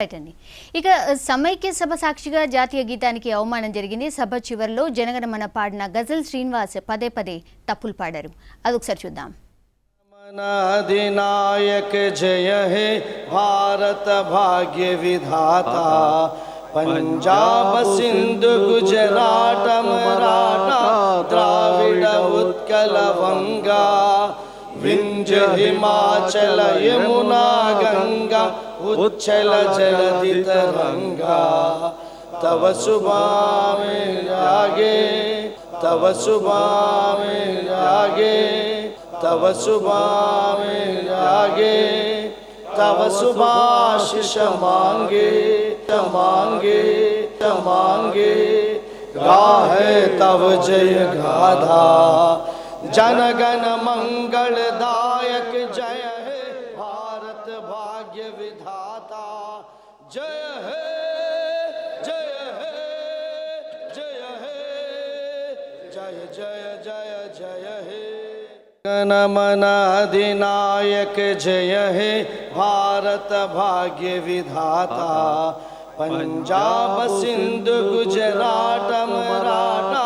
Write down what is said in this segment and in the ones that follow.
Right అండి. ఇక సమైక్య సభ సాక్షిగా జాతీయ గీతానికి అవమానం జరిగింది. సభ చివరిలో జనగణమన పాడిన గజల్ శ్రీనివాస్ పదే పదే తప్పులు పాడారు. అదొకసారి చూద్దాం. अधिनायक जय हे भारत भाग्य विधाता पंजाब सिंधु गुजरात मराठा द्राविड उत्कल वंगा विंध्य हिमाचल यमुना गंगा उच्छल जलधि तरंगा तव सुबह में जागे तव सुबह में जागे तव सुबह में जागे तव सुभाशिष मांगे मांगे मांगे गाहे तव जय गाथा जनगण मंगलदायक जय हे भारत भाग्य विधाता जय हे जय हे जय हे जय जय जय जय हे जनगण अधिनायक जय हे भारत भाग्य विधाता पंजाब सिंधु गुजरात मराठा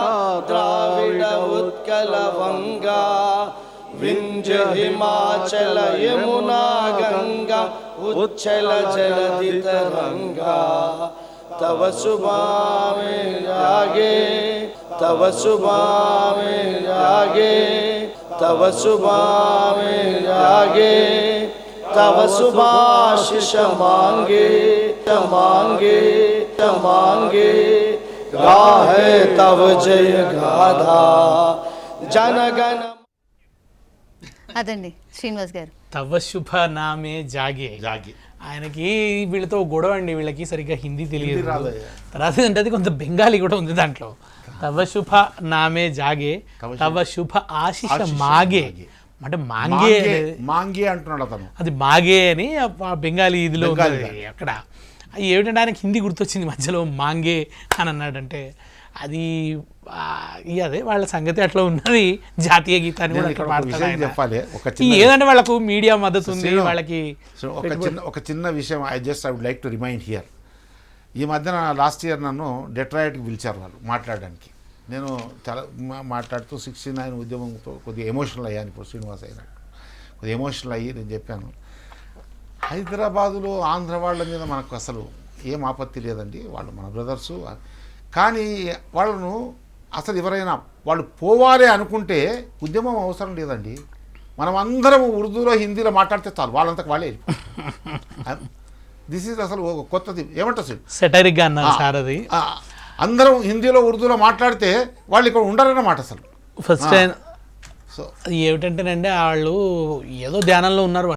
द्राविड उत्कल वंगा विंध्य हिमाचल यमुना गंगा उच्छल जलधि तरंगा तव सुबह में जागे तव सुबह में जागे तव सुबह में जागे तव सुभाशिष मांगे मांगे मांगे गाहे तव जय गाथा जनगण. అదండి శ్రీనివాస్ గారు. తవ శుభ నామే జాగే జాగే ఆయనకి వీళ్ళతో గొడవ అండి. వీళ్ళకి సరిగ్గా హిందీ తెలియదు. తర్వాత అంటే అది కొంత బెంగాలీ కూడా ఉంది దాంట్లో. తవ శుభ నామే జాగే తవ శుభ ఆశిష మాగే అంటే మాంగే మాంగే అంటున్నాడు అతను. అది మాగే అని బెంగాలీ ఇదిలో అక్కడ ఏమిటంటే ఆయనకి హిందీ గుర్తొచ్చింది మధ్యలో మాంగే అని అన్నాడంటే అది అదే వాళ్ళ సంగతి అట్లా ఉన్నది. జాతీయ గీతాన్ని కూడా చెప్పాలి. ఏదంటే వాళ్ళకు మీడియా మద్దతు ఉంది వాళ్ళకి. ఒక చిన్న విషయం I would like to remind here. ఈ మధ్యన లాస్ట్ ఇయర్ నన్ను డెట్రాయిట్కి పిలిచారు వాళ్ళు మాట్లాడడానికి. నేను చాలా మాట్లాడుతూ 69 ఉద్యమంతో కొద్దిగా ఎమోషనల్ అయ్యాను. ఇప్పుడు శ్రీనివాస్ అయినట్టు కొద్దిగా ఎమోషనల్ అయ్యి నేను చెప్పాను, హైదరాబాదులో ఆంధ్ర వాళ్ళ మీద మనకు అసలు ఏం ఆపత్తి లేదండి, వాళ్ళు మన బ్రదర్సు. కానీ వాళ్ళను అసలు ఎవరైనా వాళ్ళు పోవాలి అనుకుంటే ఉద్యమం అవసరం లేదండి. మనం అందరం ఉర్దూలో హిందీలో మాట్లాడితే చాలు, వాళ్ళంతకు వాళ్ళే. దిస్ ఈజ్ అసలు కొత్తది. ఏమంటారు సెటరిక్గా అన్నారు సార్ అది. అందరం హిందీలో ఉర్దూలో మాట్లాడితే వాళ్ళు ఇక్కడ ఉండరన్నమాట అసలు. First time. సో ఏమిటంటేనండి వాళ్ళు ఏదో ధ్యానంలో ఉన్నారు.